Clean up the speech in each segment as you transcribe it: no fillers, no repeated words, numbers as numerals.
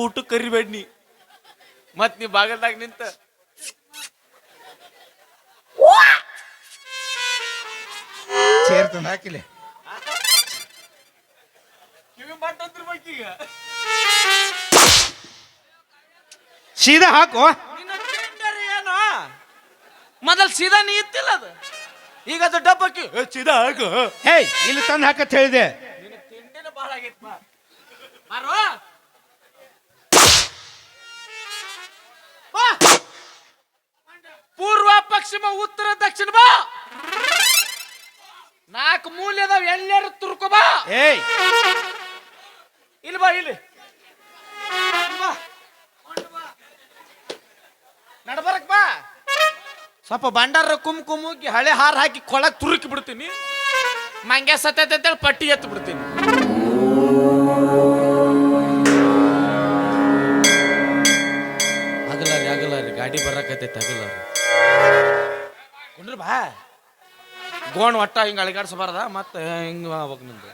ಊಟ ಕರಿಬೇಡ ನೀ ಮತ್ ನೀ ಬಾಗಲ್ದಾಗ ನಿಂತ ಚೇರ್ ತಂದು ಹಾಕಿಲ್ಲ ಕಿವಿ ಮಾತಾಡ್ತಿರ್ಬೇಕೀಗ ಸೀದಾ ಹಾಕು ಏನು ಮೊದಲ್ ಸೀದಾ ನೀ ಇತ್ತಿಲ್ಲ ಅದು ಈಗ ಅದು ಡಬ್ಬಕ್ಕಿ ಸೀದಾ ಹಾಕು ಹೇಯ್ ಇಲ್ಲಿ ತಂದು ಹಾಕತ್ ಹೇಳಿದೆ ತಿಂಡಿನ ಭಾಳ ಆಗೈತ್ ಮಾರೋ ಪೂರ್ವ ಪಶ್ಚಿಮ ಉತ್ತರ ದಕ್ಷಿಣ ಬಾ 4 ಮೂಲೆ ಅದಾವ ಎಲ್ಲರೂ ತುರ್ಕೋ ಬಾ ಏಯ್ ಇಲ್ಲಿ ಬಾ ಇಲ್ಲಿ ನಡ್ಬರಕ್ ಬಾ ಸ್ವಲ್ಪ ಬಂಡಾರ ಕುಮ್ಕುಮ್ಮಿ ಹಳೆ ಹಾರ ಹಾಕಿ ಕೊಳಕ್ ತುರುಕಿ ಬಿಡ್ತೀನಿ ಮಂಗ್ಯ ಸತ್ತೈತೆ ಅಂತೇಳಿ ಪಟ್ಟಿ ಎತ್ತು ಬಿಡ್ತೀನಿ ಆಗಲಾರಿ ಗಾಡಿ ಬರಕತ್ತೈತೆ ಆಗಲಾರಿ ಕುಂಡ್ರ ಬಾ ಗೋಣ್ ಒಟ್ಟ ಹಿಂಗ ಅಳಿಗಾಡ್ಸಬಾರ್ದ ಮತ್ತೆ ಹಿಂಗ ಹೋಗ್ ನಿಂದು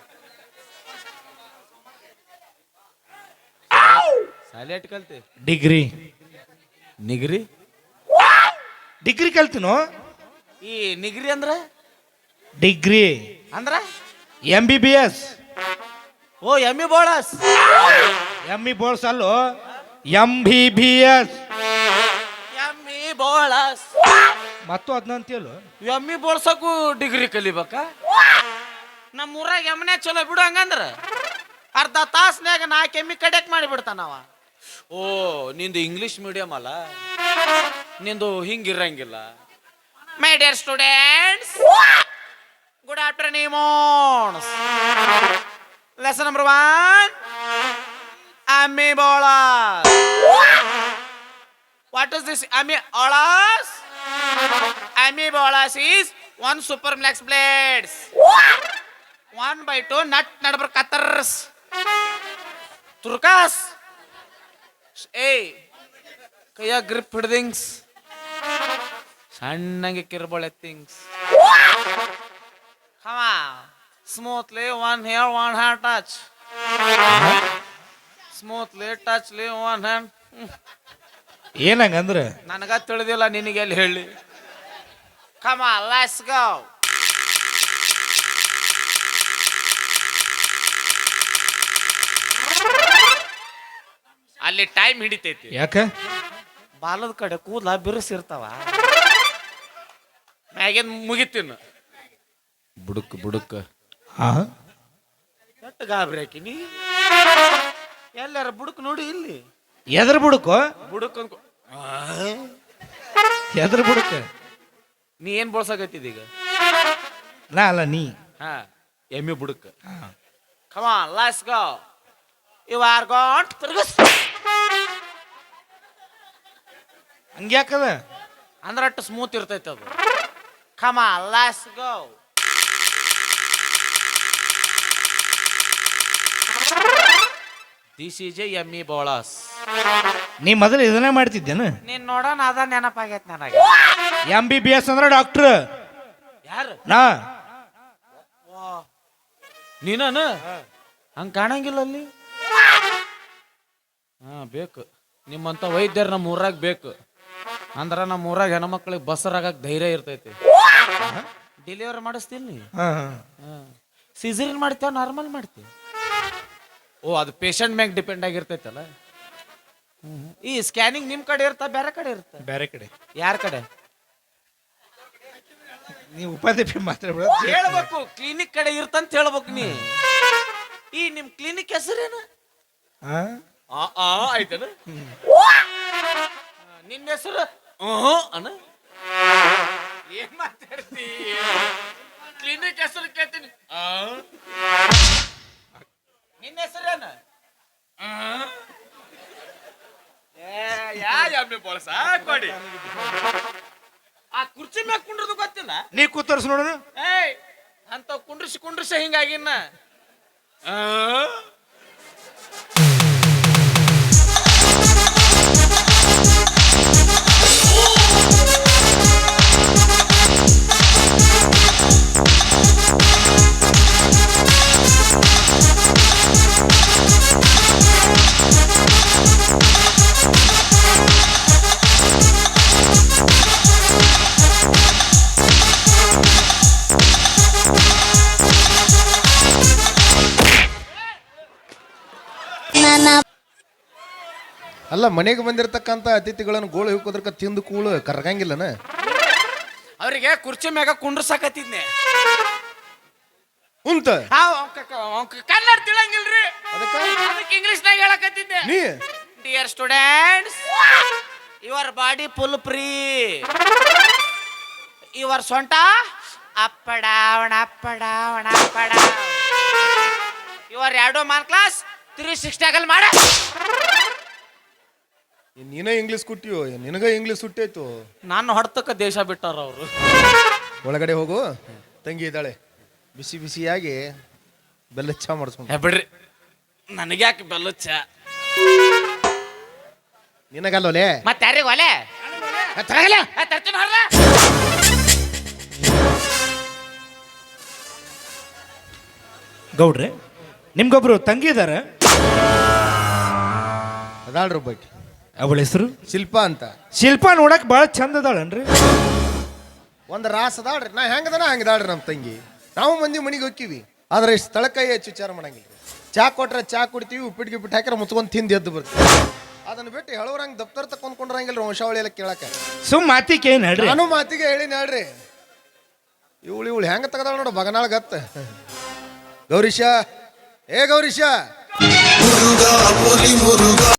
ಸಾಲೇಟ್ ಕಲ್ತಿ ಡಿಗ್ರಿ ನಿಗ್ರಿ ಕಲ್ತಿನೋ ಈ ನಿಗ್ರಿ ಅಂದ್ರ ಡಿಗ್ರಿ ಅಂದ್ರ MBBS ಓ ಎಮ್ಮಿ ಬೋಳಸ್ ಎಮ್ಮಿ ಬೋಳ್ಸ್ ಅಲ್ಲೋ MBBS ಎಮ್ಮಿ ಬೋಳಸ್ ಮತ್ತು ಅದನ್ನಂತೀಯಲ್ಲ ಎಮ್ಮಿ ಬೋಳ್ಸಕ್ಕೂ ಡಿಗ್ರಿ ಕಲಿಬೇಕ ನಮ್ಮ ಊರಾಗ ಎಮ್ಮನೆ ಚಲೋ ಬಿಡು ಹಂಗಂದ್ರ ಅರ್ಧ ತಾಸ್ನ್ಯಾಗ 4 ಎಮ್ಮಿ ಕಡೆಕ್ ಮಾಡಿ ಬಿಡ್ತಾನವ ಓ ನಿಂದು ಇಂಗ್ಲಿಷ್ ಮೀಡಿಯಂ ಅಲ್ಲ ನಿಂದು ಹಿಂಗಿರಂಗಿಲ್ಲ my dear students good afternoon lesson number 1 ಎಮ್ಮಿ ಬೋಳಸ್ ವಾಟ್ ಇಸ್ ದಿಸ್ ಎಮ್ಮಿ ಬೋಳಸ್ Ami bolas is 1 superflex blades 1/2 nut nadbar cutters turkas hey kaya grip hirdings sannange kirbole things come on smoothly one here one hand touch smoothly touchly one hand ಏನಂಗಂದ್ರೆ ನನಗ ತಿಳಿದಿಲ್ಲ ನಿನಗೆ ಎಲ್ಲಿ ಹೇಳಿ Come on, let's go. ಅಲ್ಲಿ time ಹಿಡಿತೈತಿ ಯಾಕ ಬಾಲದ ಕಡೆ ಕೂದಲ ಬಿರುಸಿರ್ತಾವ ಮ್ಯಾಗಿನ್ ಮುಗಿತೀನಿ ಬುಡುಕ್ ಎಷ್ಟು ಗಾಬರಿ ಹಾಕಿನಿ ಎಲ್ಲಾರ ಬುಡುಕ್ ನೋಡಿ ಇಲ್ಲಿ ಎದ್ರ ಬುಡುಕು ಬುಡುಕ್ ಅನ್ಕೊ ಎದ್ರ ಬುಡುಕ ನೀ ಏನ್ ಬೋಳ್ಸಾಕತ್ತಿದ ಈಗ ನಾ ಅಲ್ಲ ನೀ ಹಾ ಎಮ್ಮಿ ಬುಡುಕ್ come on let's go you are gone ತಿರ್ಗಸ್ ಹಂಗ್ಯಾಕದ ಅಂದ್ರೆ ಅಷ್ಟು ಸ್ಮೂತ್ ಇರ್ತೈತೆ ಅದು come on let's go this is a ಎಮ್ಮಿ ಬೋಳಸ್ ನೀ ಮೊದಲು ಇದನ್ನೇ ಮಾಡ್ತಿದ್ದೇನು ನೀನ್ ನೋಡೋಣ ಅದ ನೆನಪಾಗೈತೆ ನನಗೆ MBBS ಅಂದ್ರೆ ಡಾಕ್ಟರ್ ಯಾರು ನಾ ನೀನು ಹಂಗ ಕಾಣಂಗಿಲ್ಲ ಅಲ್ಲಿ ಹಾ ಬೇಕು ನಿಮ್ಮಂತ ವೈದ್ಯರು ನಮ್ಮ ಊರಾಗ ಬೇಕು ಅಂದ್ರ ನಮ್ಮ ಊರಾಗ ಹೆಣ್ಮಕ್ಳಿಗೆ ಬಸರಾಗಕ್ ಧೈರ್ಯ ಇರ್ತೈತಿ ಡೆಲಿವರಿ ಮಾಡಿಸ್ತೀನಿ ಸಿಸರಿನ್ ಮಾಡ್ತೇವ ನಾರ್ಮಲ್ ಮಾಡ್ತೀವಿ ಓ ಅದು ಪೇಷಂಟ್ ಮ್ಯಾಗ ಡಿಪೆಂಡ್ ಆಗಿರ್ತೈತಲ್ಲ ಈ ಸ್ಕ್ಯಾನಿಂಗ್ ನಿಮ್ ಕಡೆ ಇರ್ತಾ ಬೇರೆ ಕಡೆ ಇರ್ತಾ ಬೇರೆ ಕಡೆ ಯಾರ ಕಡೆ ನೀವು ಉಪಾಧ್ಯಕ್ಷ ಮಾತಾಡ್ಬೇಡ ಹೇಳ್ಬೇಕು ಕ್ಲಿನಿಕ್ ಕಡೆ ಇರ್ತಂತ ಹೇಳ್ಬೇಕು ನೀ ಈ ನಿಮ್ ಕ್ಲಿನಿಕ್ ಹೆಸರೇನು ಆಯ್ತನ ನಿನ್ನ ಹೆಸರು ಅನ ಏನ್ ಮಾತಾಡ್ತಿ ಕ್ಲಿನಿಕ್ ಹೆಸರು ಕೇಳ್ತೀನಿ ನಿನ್ನ ಹೆಸರೇನ ಯಾಮೆ ಬೋಳಸ ಕೊಡಿ ಆ ಕುರ್ಚಿ ಮ್ಯಾಗ ಕುಂಡ್ರದು ಗೊತ್ತಿಲ್ಲ ನೀ ಕೂತರ್ಸ್ ನೋಡೋಣ ಏಯ್ ಅಂತ ಕುಂಡ್ರಿಸಿ ಹಿಂಗಾಗಿನ್ನ ಅಲ್ಲ ಮನೆಗೆ ಬಂದಿರತಕ್ಕಂತ ಅತಿಥಿಗಳನ್ನು ಗೋಳು ಹಿಕ್ಕೋದ್ರಕ ತಿಂದು ಕೂಳು ಕರ್ಗಂಗಿಲ್ಲನ. ಅವ್ರಿಗೆ ಕುರ್ಚಿ ಮ್ಯಾಗ ಕುಂಡ್ರಸಾಕತ್ತಿದ್ನೆ. ಉಂತ ಕನ್ನಡ ತಿಳಂಗಿಲ್ರಿ, ಅದಕ್ಕ ಅದಕ್ಕೆ ಇಂಗ್ಲಿಷ್ನಾಗ ಹೇಳಕತ್ತಿದ್ದೆ. ನೀ dear students, your body full free, your ಸೊಂಟ up down up down up down, your ಎರಡು ಮಾನ್ ಕ್ಲಾಸ್ 360 ಆಗಲ್ ಮಾಡ. ನೀನ ಇಂಗ್ಲಿಷ್ ಕುಟ್ಟಿಯೋ, ನಿನಗ ಇಂಗ್ಲಿಷ್ ಸುಟ್ಟಾಯ್ತು. ನಾನು ಹೊಡ್ತಕ್ಕ ದೇಶ ಬಿಟ್ಟಾರ ಅವರು. ಒಳಗಡೆ ಹೋಗು, ತಂಗಿ ಇದ್ದಾಳೆ, ಬಿಸಿ ಬಿಸಿಯಾಗಿ ಬೆಲ್ಲ ಚಾ ಮಾಡಿಸ್ಕೊಂಡು. ಬಿಡ್ರಿ, ನನಗ್ಯಾಕೆ ಬೆಲ್ಲುಚ್ಚ? ನಿನಗಲ್ಲೋಲೆ ಮತ್ತೆ ಯಾರಿಗ ಒಲೆ ತರ್ತೀನಿ ಹೊರ್ಲ. ಗೌಡ್ರೆ, ನಿಮ್ಗೊಬ್ರು ತಂಗಿ ಇದಾರ? ಅದಾಳ್ರಿ ಒಬ್ಬಾಕಿ, ಅವಳ ಹೆಸರು ಶಿಲ್ಪಾ ಅಂತ. ಶಿಲ್ಪ ನೋಡಕ್ ಭಾಳ ಚಂದ ಅದಾಳನ್ರಿ? ಒಂದು ರಾಸ್ ಅದಾಳ್ರಿ. ನಾ ಹೆಂಗದನ ಹಂಗದಾಳ್ರಿ ನಮ್ಮ ತಂಗಿ. ನಾವು ಮಂದಿ ಮನೆಗೆ ಹೋಗ್ತೀವಿ, ಆದ್ರೆ ಇಷ್ಟು ಸ್ಥಳಕ್ಕಾಯಿ ಹೆಚ್ಚು ವಿಚಾರ ಮಾಡಂಗಿಲ್ಲ. ಚಾ ಕೊಟ್ರೆ ಚಾ ಕುಡಿತೀವಿ, ಉಪ್ಪಿಟ್ಟು ಗಿಪ್ಪಿಟ್ಟು ಹಾಕಿದ್ರೆ ಮುಚ್ಕೊಂಡು ತಿಂದು ಎದ್ದು ಬರ್ತೀವಿ. ಅದನ್ನ ಬಿಟ್ಟು ಹೇಳೋರಂಗೆ ದಪ್ತರ ತಕೊಂಡ್ಕೊಂಡ್ರಂಗಿಲ್ಲ ವಂಶಾವಳಿ ಎಲ್ಲ ಕೇಳಕ್ಕೆ. ಸುಮ್ ಮಾತಿಗೆ ಏನ್ ಹೇಳ್ರಿ? ನಾನು ಮಾತಿಗೆ ಹೇಳಿ ಹೇಳ್ರಿ. ಇವಳು ಹೆಂಗ ತೆಗದಾಳ ನೋಡು ಬಗನಾಳ ಗತ್ತ. ಗೌರೀಶ, ಏ ಗೌರೀಶ, ಮುರುಗ